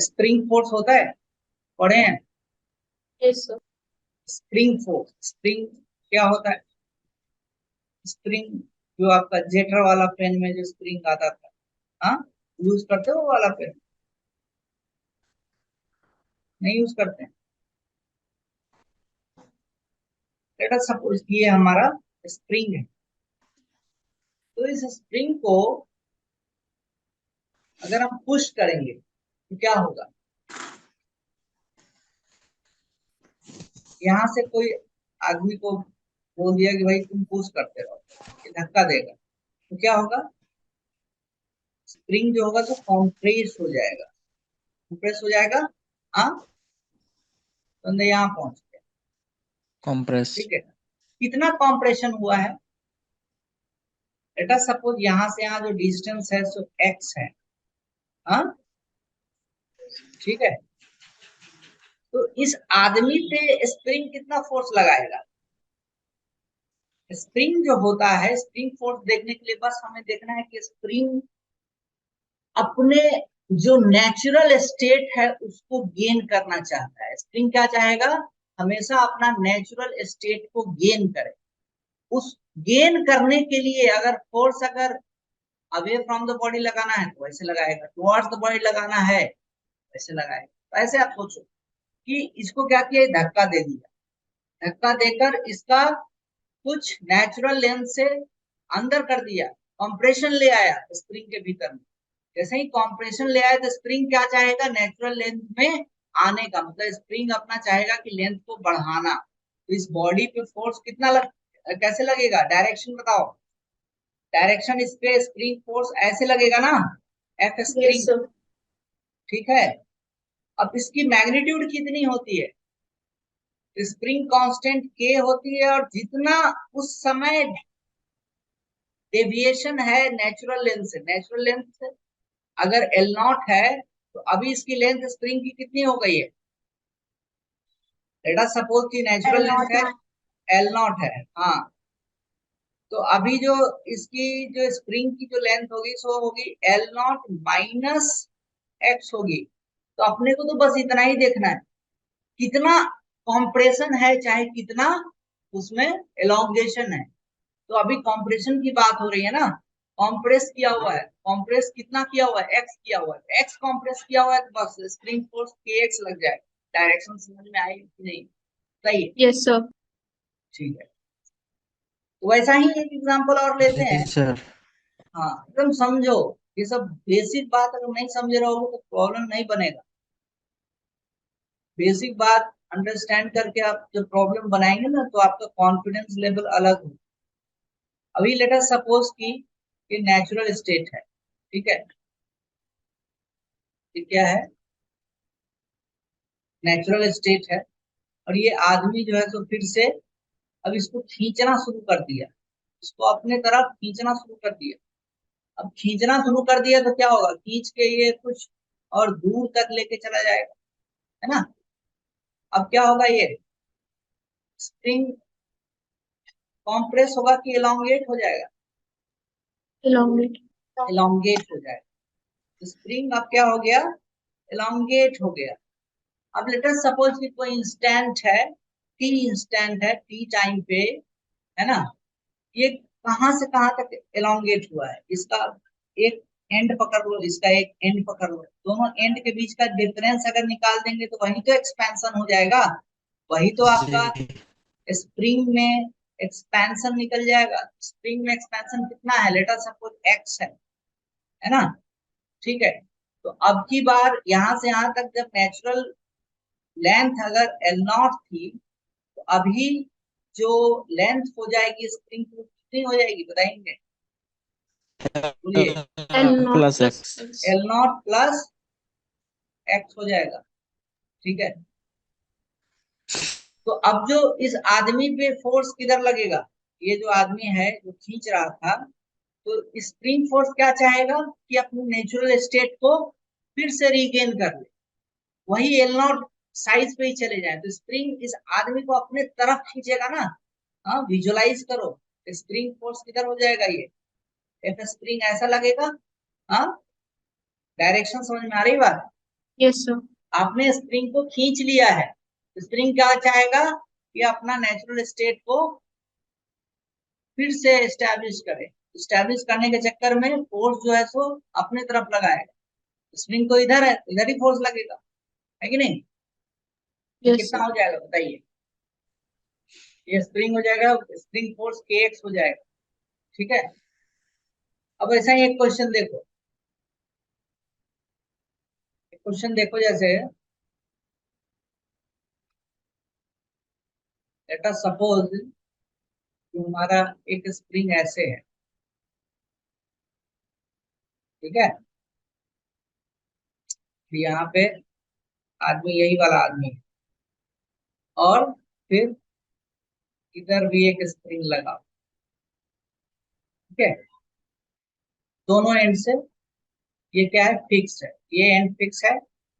Spring force होता है, पढ़े हैं? Yes sir. Spring force, spring क्या होता है? स्प्रिंग जो आपका जेटर वाला पेन में जो स्प्रिंग आता था, हाँ, यूज करते हो वो वाला पेन? नहीं यूज करते हैं। लेट अस सपोज ये हमारा स्प्रिंग है, तो इस स्प्रिंग को अगर हम पुश करेंगे तो क्या होगा? यहाँ से कोई आदमी को बोल दिया कि भाई तुम पुश करते रहो, ये धक्का देगा, तो क्या होगा? स्प्रिंग जो होगा तो कॉम्प्रेस हो जाएगा, कंप्रेस हो जाएगा। हाँ, तो यहाँ पहुंच गया। कंप्रेस। ठीक है, कितना कॉम्प्रेशन हुआ है? लेट अस सपोज यहाँ से यहाँ जो डिस्टेंस है सो एक्स है। हाँ, ठीक है, तो इस आदमी पे स्प्रिंग कितना फोर्स लगाएगा? स्प्रिंग जो होता है, स्प्रिंग फोर्स देखने के लिए बस हमें देखना है कि स्प्रिंग अपने जो नेचुरल स्टेट है उसको गेन करना चाहता है। स्प्रिंग क्या चाहेगा? हमेशा अपना नेचुरल स्टेट को गेन करे। उस गेन करने के लिए अगर फोर्स अगर अवे फ्रॉम द बॉडी लगाना है तो ऐसे लगाएगा, टुवर्ड्स द बॉडी लगाना है ऐसे लगाएगा। तो ऐसे आप सोचो कि इसको क्या किया, धक्का दे दिया, धक्का देकर इसका कुछ नेचुरल लेंथ से अंदर कर दिया, कंप्रेशन ले आया स्प्रिंग के भीतर में। जैसे ही कंप्रेशन ले आया तो स्प्रिंग क्या चाहेगा? नेचुरल लेंथ में आने का, मतलब स्प्रिंग अपना चाहेगा कि लेंथ को बढ़ाना। तो इस बॉडी पे फोर्स कितना कैसे लगेगा? डायरेक्शन बताओ, डायरेक्शन इस पे स्प्रिंग फोर्स ऐसे लगेगा ना, एफ यस स्प्रिंग। सर। ठीक है, अब इसकी मैग्नीट्यूड कितनी होती है? स्प्रिंग कांस्टेंट के होती है, और जितना उस समय डेविएशन है नेचुरल लेंथ से, नेचुरल लेंथ से अगर एल नॉट है तो अभी इसकी लेंथ स्प्रिंग की कितनी हो गई है? लेट अस सपोज की नेचुरल लेंथ है एल नॉट है। हाँ, तो अभी जो इसकी जो स्प्रिंग की जो लेंथ होगी सो होगी एल नॉट माइनस एक्स होगी। तो अपने को तो बस इतना ही देखना है, कितना कॉम्प्रेशन है चाहे कितना उसमें एलोंगेशन है। तो अभी कॉम्प्रेशन की बात हो रही है ना, कॉम्प्रेस किया हुआ है, कॉम्प्रेस कितना किया हुआ है? एक्स किया हुआ है, एक्स कॉम्प्रेस किया हुआ है, तो बस स्प्रिंग फोर्स के एक्स लग जाए। डायरेक्शन समझ में आई कि नहीं? सही है, यस सर। ठीक है। तो वैसा ही एक एग्जांपल और लेते जी हैं। सर। हाँ, एकदम समझो, ये सब बेसिक बात अगर नहीं समझे रहोगे तो प्रॉब्लम नहीं बनेगा। बेसिक बात अंडरस्टैंड करके आप जब प्रॉब्लम बनाएंगे ना तो आपका कॉन्फिडेंस लेवल अलग हो। अभी लेट अस सपोज की ये नेचुरल स्टेट है, ठीक है, ये क्या है? नेचुरल स्टेट है। और ये आदमी जो है तो फिर से अब इसको खींचना शुरू कर दिया, इसको अपने तरफ खींचना शुरू कर दिया। अब खींचना शुरू कर दिया तो क्या होगा? खींच के ये कुछ और दूर तक लेके चला जाएगा, है ना? अब क्या होगा? ये स्प्रिंग कॉम्प्रेस होगा कि एलोंगेट हो जाएगा? इलांगेट। एलोंगेट हो जाएगा। स्प्रिंग अब क्या हो गया? एलोंगेट हो गया। अब लेट अस सपोज कि कोई इंस्टेंट है, टी इंस्टेंट है, टी टाइम पे, है ना, ये कहां से कहां तक एलोंगेट हुआ है? इसका एक एंड पकड़ लो, इसका एक एंड पकड़ लो, दोनों एंड के बीच का डिफरेंस अगर निकाल देंगे तो वही तो एक्सपेंशन हो जाएगा, वही तो आपका जी। स्प्रिंग में एक्सपेंशन निकल जाएगा। स्प्रिंग में एक्सपेंशन कितना है? लेट अस सपोज एक्स है ना? ठीक है, तो अब की बार यहां से यहां तक जब नेचुरल लेंथ अगर एल नॉट थी तो अभी जो लेंथ हो जाएगी स्प्रिंग की कितनी हो जाएगी बताएंगे? बोलिए। L not plus plus x. X. L not plus x हो जाएगा, ठीक है। तो अब जो इस आदमी पे फोर्स किधर लगेगा? ये जो आदमी है जो खींच रहा था, तो स्प्रिंग फोर्स क्या चाहेगा कि अपनी नेचुरल स्टेट को फिर से रीगेन कर ले, वही एल नॉट साइज पे ही चले जाए। तो स्प्रिंग इस आदमी को अपने तरफ खींचेगा ना। हाँ, विजुअलाइज करो, स्प्रिंग फोर्स किधर हो जाएगा? ये एफ स्प्रिंग ऐसा लगेगा। हाँ, डायरेक्शन समझ में आ रही बात? Yes, sir. आपने स्प्रिंग को खींच लिया है, स्प्रिंग क्या चाहेगा कि अपना नेचुरल स्टेट को फिर से एस्टैब्लिश करे। एस्टैब्लिश करने के चक्कर में फोर्स जो है सो अपने तरफ लगाएगा। स्प्रिंग तो इधर है, इधर ही फोर्स लगेगा, है कि नहीं? Yes, कितना sir. हो जाएगा बताइए? ये स्प्रिंग हो जाएगा, स्प्रिंग फोर्स kx हो जाएगा, ठीक है। अब ऐसा ही एक क्वेश्चन देखो, एक क्वेश्चन देखो, जैसे लेट अस सपोज कि हमारा एक स्प्रिंग ऐसे है, ठीक है। यहाँ पे आदमी, यही वाला आदमी है, और फिर इधर भी एक स्प्रिंग लगा, ठीक है। दोनों एंड से ये क्या है, फिक्स है, ये एंड फिक्स है,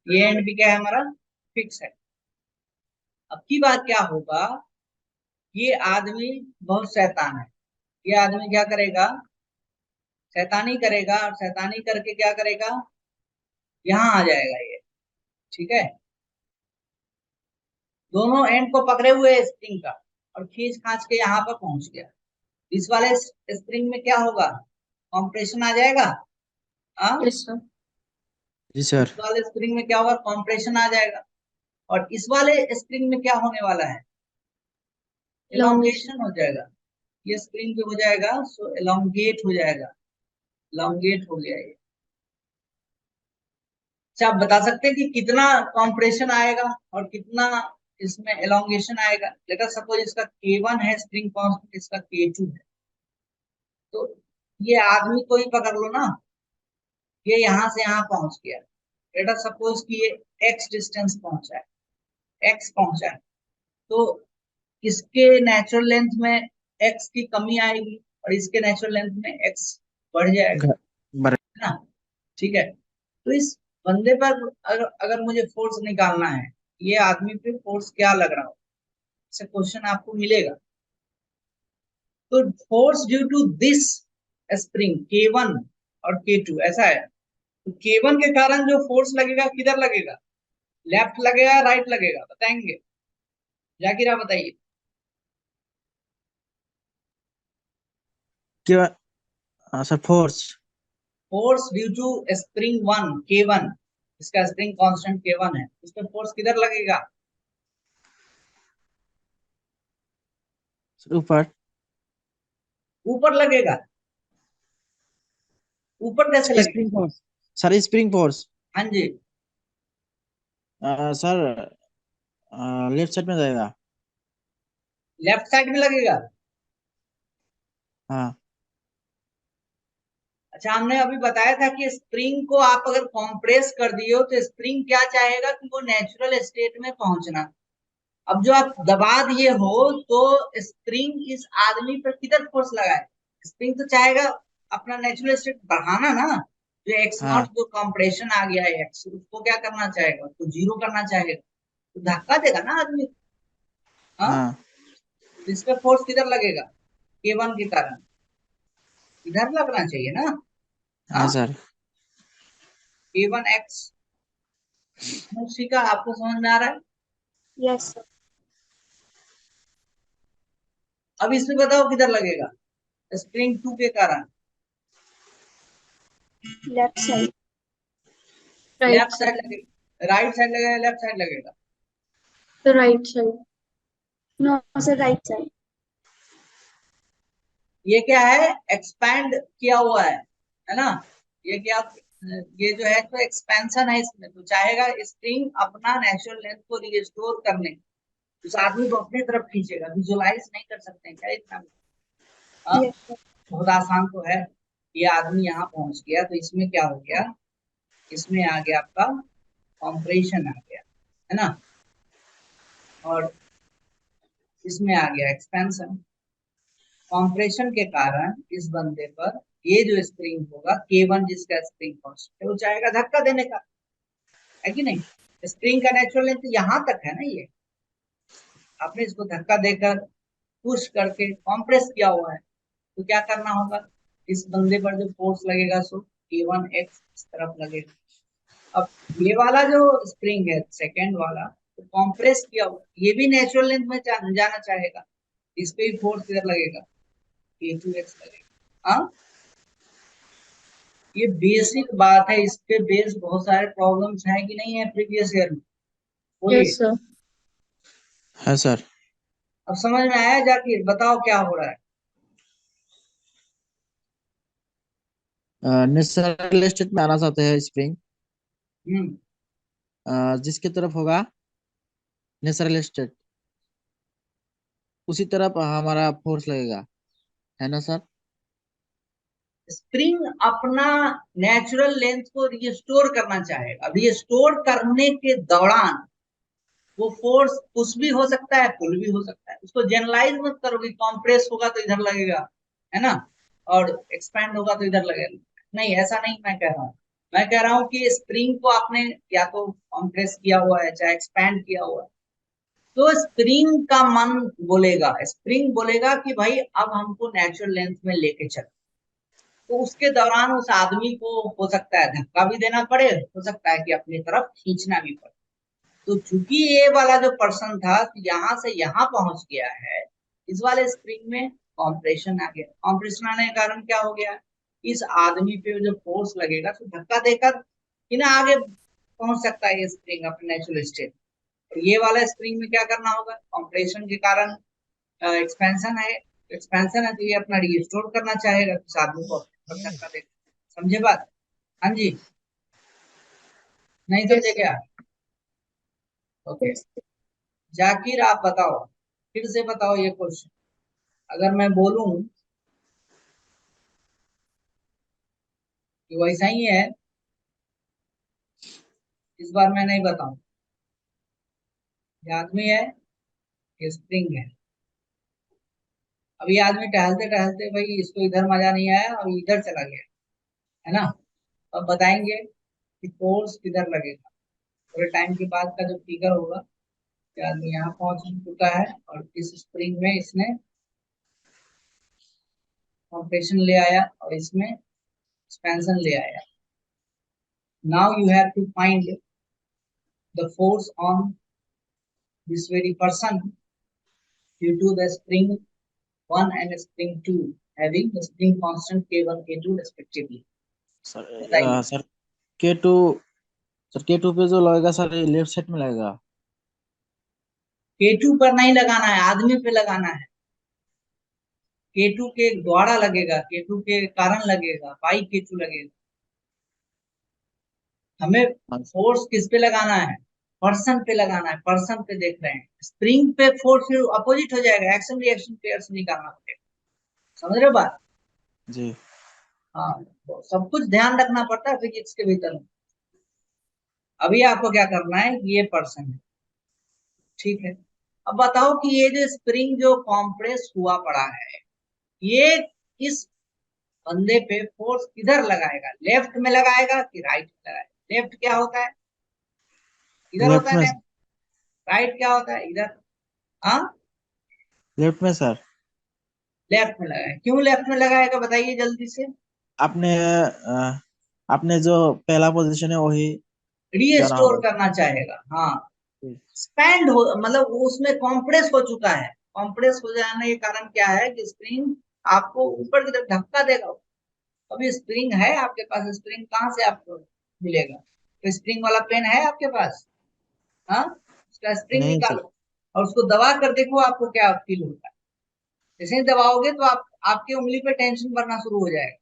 ये एंड भी क्या है हमारा, फिक्स है। अब की बात क्या होगा, ये आदमी बहुत शैतान है। ये आदमी क्या करेगा, शैतानी करेगा, और शैतानी करके क्या करेगा, यहाँ आ जाएगा ये, ठीक है। दोनों एंड को पकड़े हुए स्प्रिंग का, और खींच खांच के यहाँ पर पहुंच गया। इस वाले स्प्रिंग में क्या होगा, कॉम्प्रेशन आ जाएगा। हाँ, Yes, sir. जी इस सर। वाले स्प्रिंग में क्या होगा, कॉम्प्रेशन आ जाएगा। और इस वाले स्प्रिंग में क्या होने वाला है, Elongation. एलोंगेशन हो जाएगा। ये स्प्रिंग जो हो जाएगा सो एलोंगेट हो जाएगा, एलोंगेट हो गया ये। अच्छा, आप बता सकते हैं कि कितना कॉम्प्रेशन आएगा और कितना इसमें एलोंगेशन आएगा? लेकर सपोज इसका K1 है स्प्रिंग कांस्टेंट, इसका K2 है, तो ये आदमी को ही पकड़ लो ना, ये यहां से यहां पहुंच गया। लेटर सपोज कि ये x डिस्टेंस पहुंचा है, x पहुंचा है, तो इसके नेचुरल लेंथ में x की कमी आएगी, और इसके नेचुरल लेंथ में x बढ़ जाएगा, घ- बर है ना? ठीक है। तो इस बंदे पर अगर मुझे फोर्स निकालना है, ये आदमी पे फोर्स क्या लग रहा हो, ऐसे क्वेश्चन आपको मिलेगा। तो force due to this spring K1 और K2 ऐसा है। तो K1 के कारण जो फोर्स लगेगा किधर लगेगा, लेफ्ट लगेगा राइट लगेगा, बताएंगे? जाकिर आप बताइए। क्या sir, force. Force due to spring 1 K1, इसका स्प्रिंग कांस्टेंट K1 है, इस पे फोर्स किधर लगेगा, ऊपर। ऊपर लगेगा। ऊपर कैसे लगेगा? Spring force. Sir spring force. हाँ जी, सर लेफ्ट साइड में जाएगा। लेफ्ट साइड में लगेगा। हाँ। अच्छा, हमने अभी बताया था कि स्प्रिंग को आप अगर कॉम्प्रेस कर दिए हो तो स्प्रिंग क्या चाहेगा कि वो नेचुरल स्टेट में पहुंचना। अब जो आप दबा दिए हो तो स्प्रिंग इस आदमी पर किधर फोर्स लगाए, स्प्रिंग तो चाहेगा अपना नेचुरल स्टेट बढ़ाना ना। जो एक्स नॉट हाँ। जो कंप्रेशन आ गया है एक्स, उसको क्या करना चाहेगा, उसको जीरो करना चाहेगा, तो धक्का देगा ना आदमी। हाँ, हाँ। तो इस पर फोर्स किधर लगेगा, K1 के कारण इधर लगना चाहिए ना। हाँ हाँ, सर। K1x। उसी का आपको समझ में आ रहा है? Yes, sir. अब इसमें बताओ किधर लगेगा, स्प्रिंग 2 के कारण Left side. Right left side side. लगेगा, राइट साइड लगेगा, लेफ्ट साइड लगेगा? The right side. No, sir, right side. ये क्या है, एक्सपैंड किया हुआ है ना? ये क्या, ये जो है तो एक्सपेंशन है इसमें, तो चाहेगा स्प्रिंग अपना नेचुरल लेंथ को रिस्टोर करने, उस आदमी को अपनी तरफ खींचेगा। विजुलाइज नहीं कर सकते हैं क्या इतना? हाँ, Yes, sir. बहुत आसान तो है। ये आदमी यहाँ पहुंच गया, तो इसमें क्या हो गया, इसमें आ गया आपका कॉम्प्रेशन आ गया, है ना? और इसमें आ गया एक्सपेंशन। कॉम्प्रेशन के कारण इस बंदे पर ये जो स्प्रिंग होगा K1, जिसका स्प्रिंग कांस्टेंट है, वो चाहेगा धक्का देने का, है कि नहीं? स्प्रिंग का नेचुरल लेंथ यहाँ तक है ना, ये आपने इसको धक्का देकर पुश करके कॉम्प्रेस किया हुआ है, तो क्या करना होगा, इस बंदे पर जो फोर्स लगेगा सो K1x इस तरफ लगेगा, अब ये वाला जो स्प्रिंग है सेकेंड वाला, तो कॉम्प्रेस किया हुआ, ये भी नेचुरल लेंथ में जाना चाहेगा, इस पे भी फोर्स इधर लगेगा, K2x लगेगा। हाँ, ये बेसिक बात है, इस पे बेस बहुत सारे प्रॉब्लम्स हैं कि नहीं है प्रीवियस ईयर में, बोलिए। Yes, sir. है सर। अब समझ में आया जाकिर, बताओ क्या हो रहा है। नेचुरल स्टेट में आना चाहते हैं स्प्रिंग, हम्म जिसकी तरफ होगा नेचुरल स्टेट उसी तरफ हमारा फोर्स लगेगा, है ना सर? स्प्रिंग अपना नेचुरल लेंथ को रिस्टोर करना चाहेगा। अब रिस्टोर करने के दौरान वो फोर्स पुश भी हो सकता है, पुल भी हो सकता है। उसको जनरलाइज मत करो कि कॉम्प्रेस होगा तो इधर लगेगा, है ना, और एक्सपैंड होगा तो इधर लगेगा। नहीं, ऐसा नहीं मैं कह रहा हूँ। मैं कह रहा हूँ कि स्प्रिंग को आपने या तो कॉम्प्रेस किया हुआ है चाहे एक्सपैंड किया हुआ है, तो स्प्रिंग का मन बोलेगा, स्प्रिंग बोलेगा कि भाई अब हमको नेचुरल लेंथ में लेके चल। तो उसके दौरान उस आदमी को हो सकता है धक्का भी देना पड़े, हो सकता है कि अपनी तरफ खींचना भी पड़े। तो चूंकि ये वाला जो पर्सन था यहाँ से यहाँ पहुंच गया है, इस वाले स्प्रिंग में कॉम्प्रेशन आ गया। कॉम्प्रेशन आने के कारण क्या हो गया, इस आदमी पे जो फोर्स लगेगा तो धक्का देकर कि ना आगे पहुंच सकता है ये स्प्रिंग अपने नेचुरल स्टेट। और ये वाला स्प्रिंग में क्या करना होगा, कॉम्प्रेशन के कारण एक्सपेंशन है, एक्सपेंशन है तो ये अपना रिस्टोर करना चाहेगा, तो इस आदमी को अपने तरफ धक्का देगा। समझे बात? हाँ जी, नहीं समझे Yes, sir. क्या? ओके। Yes. जाकिर आप बताओ, फिर से बताओ ये क्वेश्चन। अगर मैं बोलूं कि वैसा ही है, इस बार मैं नहीं बताऊं, ये आदमी है, ये स्प्रिंग है। अब ये आदमी टहलते टहलते भाई इसको इधर मजा नहीं आया और इधर चला गया, है ना। अब बताएंगे कि फोर्स किधर लगेगा। थोड़े टाइम के बाद का जो फिगर होगा कि आदमी यहाँ पहुंच चुका है और इस स्प्रिंग में इसने कॉम्प्रेशन ले आया और इसमें एक्सपेंशन ले आया। Now you have to find the force on this very person due to the spring 1 and spring 2 having the spring constant K1 K2 respectively। बताइए। सर K2, सर K2 पे जो लगेगा सर ये लेफ्ट साइड में लगेगा। K2 पर नहीं लगाना है, आदमी पे लगाना है। K2 के द्वारा लगेगा, K2 के कारण लगेगा, बाई K2 लगेगा। हमें हाँ, फोर्स किस पे लगाना है, पर्सन पे लगाना है। पर्सन पे देख रहे हैं, स्प्रिंग पे फोर्स फिर अपोजिट हो जाएगा, एक्शन रिएक्शन पेयर से निकालना पड़ेगा। समझ रहे हो बात? जी हाँ, तो सब कुछ ध्यान रखना पड़ता है फिजिक्स के भीतर में। अभी आपको क्या करना है, ये पर्सन है, ठीक है। अब बताओ कि ये जो स्प्रिंग जो कॉम्प्रेस हुआ पड़ा है, ये इस बंदे पे फोर्स किधर लगाएगा, लेफ्ट में लगाएगा कि राइट में लगाएगा? लेफ्ट क्या होता है, इधर होता लेफ्ट है में, लेफ्ट। राइट क्या होता है, इधर। हाँ, लेफ्ट में सर। लेफ्ट में लगाएगा। क्यों लेफ्ट में लगाएगा बताइए जल्दी से। आपने आपने जो पहला पोजीशन है वही जाना रीस्टोर होगा। करना चाहेगा, हाँ। स्पैंड हो मतलब वो उसमें कॉम्प्रेस हो चुका है। कॉम्प्रेस हो जाने के कारण क्या है कि स्प्रिंग आपको ऊपर की तरफ धक्का देगा। अभी स्प्रिंग है आपके पास, स्प्रिंग कहाँ से आपको मिलेगा? तो स्प्रिंग वाला पेन है आपके पास? हाँ, उसका स्प्रिंग नहीं सर। निकालो और उसको दबा कर देखो आपको क्या फील होता है। जैसे ही दबाओगे तो आप आपकी उंगली पे टेंशन बढ़ना शुरू हो जाएगा।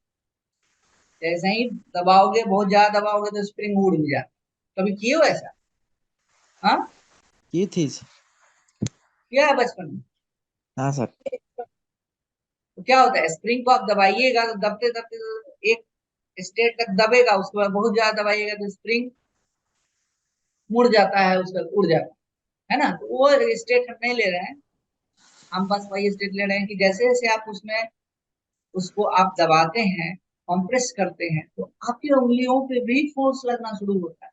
जैसे ही दबाओगे, बहुत ज्यादा दबाओगे तो स्प्रिंग उड़ भी जाता। कभी किए हो ऐसा? हाँ, की थी। किया है बचपन में? हाँ सर। तो क्या होता है, स्प्रिंग को आप दबाइएगा तो दबते दबते एक स्टेट तक दबेगा, उसके बाद बहुत ज्यादा दबाइएगा तो स्प्रिंग मुड़ जाता है, उसका उड़ जाता है ना। तो वो स्टेट हम नहीं ले रहे हैं, हम बस वही स्टेट ले रहे हैं कि जैसे जैसे आप उसमें उसको आप दबाते हैं, कंप्रेस करते हैं, तो आपकी उंगलियों पे भी फोर्स लगना शुरू होता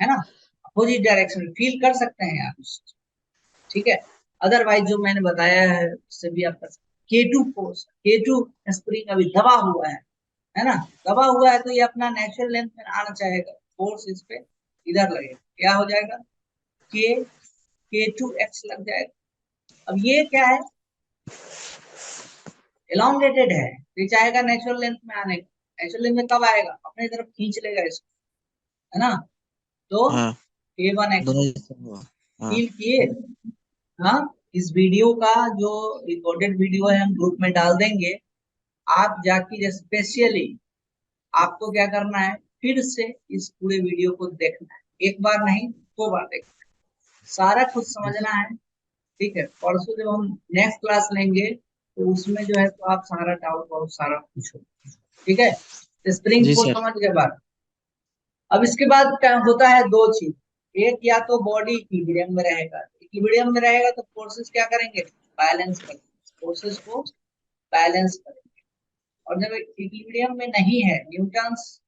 है ना। अपोजिट डायरेक्शन में फील कर सकते हैं आप ठीक है। अदरवाइज जो मैंने बताया है उससे भी आप कर सकते। K2 फोर्स, K2 स्प्रिंग अभी दबा हुआ है ना, दबा हुआ है तो ये अपना नेचुरल लेंथ में आना चाहेगा, फोर्स इस पे इधर लगेगा, क्या हो जाएगा, k2x लग जाएगा। अब ये क्या है, एलोंगेटेड है, ये चाहेगा नेचुरल लेंथ में आने का, नेचुरल लेंथ में कब आएगा, अपने तरफ खींच लेगा इसको, है ना। तो हाँ k1x दोनों हाँ फील किए। हाँ, इस वीडियो का जो रिकॉर्डेड वीडियो है हम ग्रुप में डाल देंगे, आप जाके स्पेशली आपको क्या करना है, फिर से इस पूरे वीडियो को देखना है, एक बार नहीं 2 बार देखना है, सारा कुछ समझना है। ठीक है, परसों जब हम नेक्स्ट क्लास लेंगे तो उसमें जो है तो आप सारा डाउट और सारा पूछो। ठीक है, स्प्रिंग जी फोर्स सर। समझ के बाद अब इसके बाद क्या होता है, 2 चीज, एक या तो बॉडी इक्विलिब्रियम में रहेगा, इक्विलिब्रियम में रहेगा तो फोर्सेस क्या करेंगे, बैलेंस करेंगे, फोर्सेस को बैलेंस करेंगे। और जब इक्विलिब्रियम में नहीं है, न्यूटन्स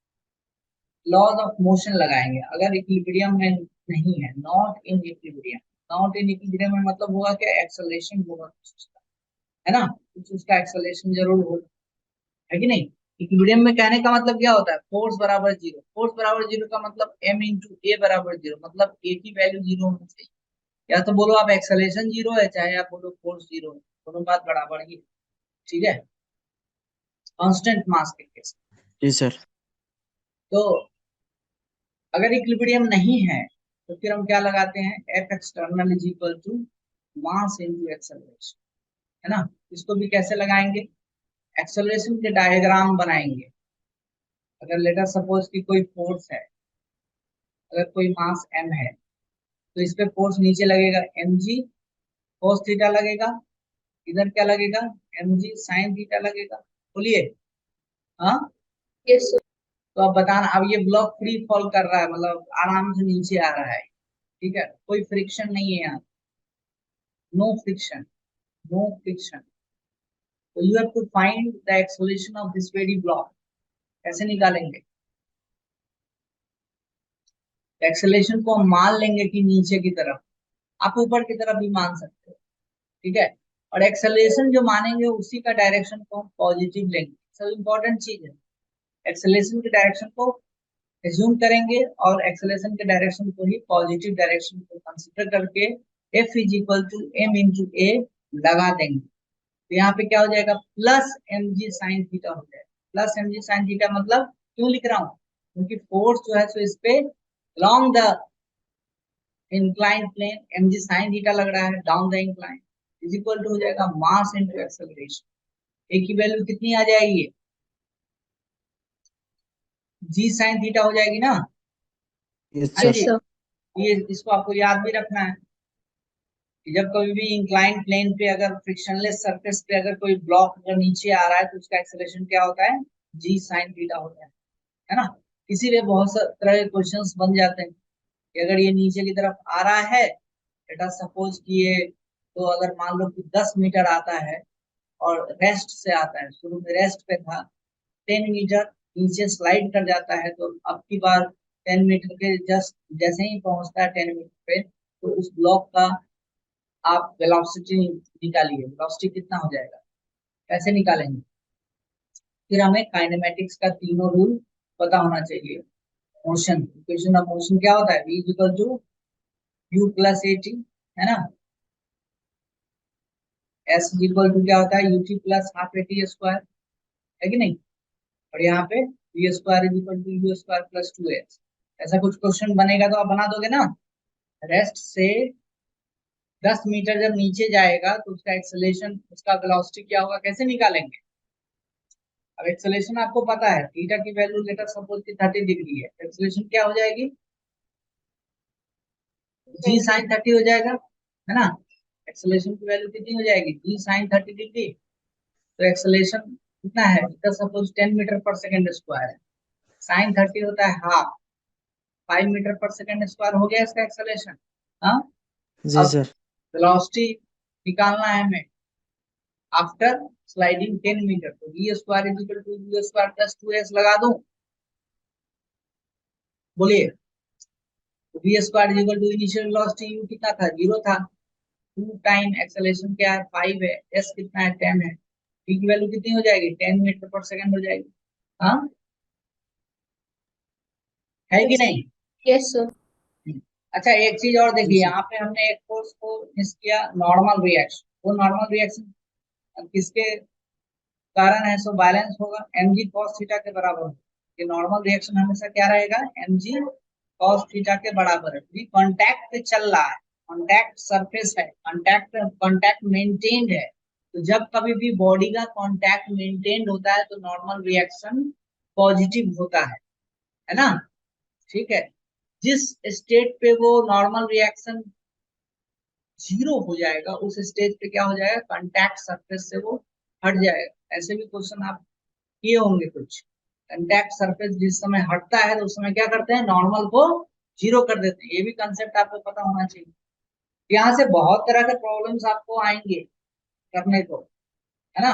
लॉज ऑफ मोशन लगाएंगे, अगर इक्विलिब्रियम में नहीं है, not in equilibrium, not in equilibrium में मतलब होगा क्या, एक्सेलरेशन होगा कुछ उसका, है ना, कुछ उसका एक्सेलरेशन जरूर होगा, है कि नहीं। इक्विलिब्रियम में कहने का मतलब क्या होता है, फोर्स बराबर जीरो, फोर्स बराबर जीरो का मतलब m इंटू ए बराबर जीरो, मतलब ए की वैल्यू जीरो होनी चाहिए, या तो बोलो आप एक्सेलरेशन जीरो है, चाहे आप बोलो फोर्स जीरो है, दोनों बात बराबर ही है। ठीक है, कांस्टेंट मास के केस। जी सर। तो अगर इक्विलिब्रियम नहीं है तो फिर हम क्या लगाते हैं, F external is equal to mass into acceleration, है ना। इसको भी कैसे लगाएंगे, एक्सेलरेशन के डायग्राम बनाएंगे। अगर लेटर सपोज कि कोई फोर्स है, अगर कोई मास m है तो इस पे फोर्स नीचे लगेगा mg cos थीटा लगेगा, इधर क्या लगेगा, mg sin थीटा लगेगा। बोलिए, हाँ। Yes, sir. तो अब बताना, अब ये ब्लॉक फ्री फॉल कर रहा है, मतलब आराम से नीचे आ रहा है, ठीक है, कोई फ्रिक्शन नहीं है यहाँ, नो फ्रिक्शन, नो फ्रिक्शन। तो you have to find the acceleration of this very block, कैसे निकालेंगे, एक्सेलरेशन को हम मान लेंगे कि नीचे की तरफ, आप ऊपर की तरफ भी मान सकते हो, ठीक है। और एक्सेलरेशन जो मानेंगे उसी का डायरेक्शन को हम पॉजिटिव लेंगे, सब इंपॉर्टेंट चीज है। एक्सेलरेशन के डायरेक्शन को एज्यूम करेंगे और एक्सेलरेशन के डायरेक्शन को ही पॉजिटिव डायरेक्शन को कंसीडर करके F is equal to m into A लगा देंगे। तो यहाँ पे क्या हो जाएगा, प्लस mg साइन थीटा हो जाएगा, प्लस mg साइन थीटा, मतलब क्यों लिख रहा हूँ, क्योंकि फोर्स जो है सो इस पे along the incline plane mg sine theta लग रहा है, down the incline is equal to हो जाएगा मास इनटू एक्सेलरेशन। ए की वैल्यू कितनी आ जाएगी, जी साइन थीटा हो जाएगी ना। यस हाँ सर। Yes, जी, sir. ये इसको आपको याद भी रखना है कि जब कभी भी इंक्लाइन प्लेन पे अगर फ्रिक्शनलेस सरफेस पे अगर कोई ब्लॉक अगर नीचे आ रहा है तो उसका एक्सेलरेशन क्या होता है, जी साइन थीटा होता है ना। इसीलिए बहुत से तरह के क्वेश्चंस बन जाते हैं कि अगर ये नीचे की तरफ आ रहा है, बेटा सपोज कि ये, तो अगर मान लो कि 10 मीटर आता है और रेस्ट से आता है, शुरू में रेस्ट पे था, 10 मीटर नीचे स्लाइड कर जाता है, तो अब की बार 10 मीटर के जस्ट जैसे ही पहुंचता है 10 मीटर पे, तो उस ब्लॉक का आप वेलोसिटी निकालिए, वेलोसिटी कितना हो जाएगा, कैसे निकालेंगे। फिर हमें काइनेमेटिक्स का तीनों रूल पता होना चाहिए। मोशन, इक्वेशन ऑफ मोशन क्या होता है, v equal to u plus a t, है ना। s इक्वल टू क्या होता है, ut plus half a t square, है कि नहीं। और यहाँ पे v square is equal to u square plus 2x। ऐसा कुछ क्वेश्चन बनेगा तो आप बना दोगे ना। रेस्ट से 10 मीटर जब नीचे जाएगा तो उसका एक्सेलरेशन, उसका वेलोसिटी क्या होगा, कैसे निकालेंगे। अब एक्सेलरेशन आपको पता है, थीटा की वैल्यू लेटर सपोज की 30 डिग्री है, एक्सेलरेशन क्या हो जाएगी, जी साइन 30 हो जाएगा, है ना। एक्सेलरेशन की वैल्यू कितनी हो जाएगी, जी साइन 30 डिग्री। तो एक्सेलरेशन कितना है, लेटर सपोज 10 मीटर पर सेकेंड स्क्वायर है, साइन 30 होता है हाफ, 5 मीटर पर सेकेंड स्क्वायर हो गया इसका एक्सेलरेशन। हाँ, जी अब सर। वेलोसिटी निकालना है हमें आफ्टर स्लाइडिंग 10 मीटर, तो v square is equal to u square plus 2s लगा दूं, बोलिए। तो v square is equal to initial velocity u कितना था, 0 था, 2 टाइम एक्सेलरेशन क्या है, 5 है, s कितना है, 10 है, v की वैल्यू कितनी हो जाएगी, 10 मीटर पर सेकेंड हो जाएगी। हाँ, है कि नहीं? Yes, sir. अच्छा, एक चीज और देखिए, जी सर। यहाँ पे हमने एक फोर्स को मिस किया, नॉर्मल रिएक्शन। वो नॉर्मल रिएक्शन किसके कारण है? सो बैलेंस होगा, mg cos थीटा के बराबर होगा। ये नॉर्मल रिएक्शन हमेशा क्या रहेगा? mg cos थीटा के बराबर है। ये कांटेक्ट पे चल रहा है, कांटेक्ट सरफेस है, कांटेक्ट मेंटेन्ड है। तो जब कभी भी बॉडी का कांटेक्ट मेंटेन्ड होता है तो नॉर्मल रिएक्शन पॉजिटिव होता है ना? ठीक है। जिस स्टेट पे वो नॉर्मल रिएक्शन जीरो हो जाएगा, उस स्टेज पे क्या हो जाएगा? कांटेक्ट सरफेस से वो हट जाएगा। ऐसे भी क्वेश्चन आप किए होंगे कुछ। कांटेक्ट सरफेस जिस समय हटता है तो उस समय क्या करते हैं? नॉर्मल को जीरो कर देते हैं। ये भी कंसेप्ट आपको पता होना चाहिए। यहाँ से बहुत तरह के प्रॉब्लम्स आपको आएंगे करने को, है ना?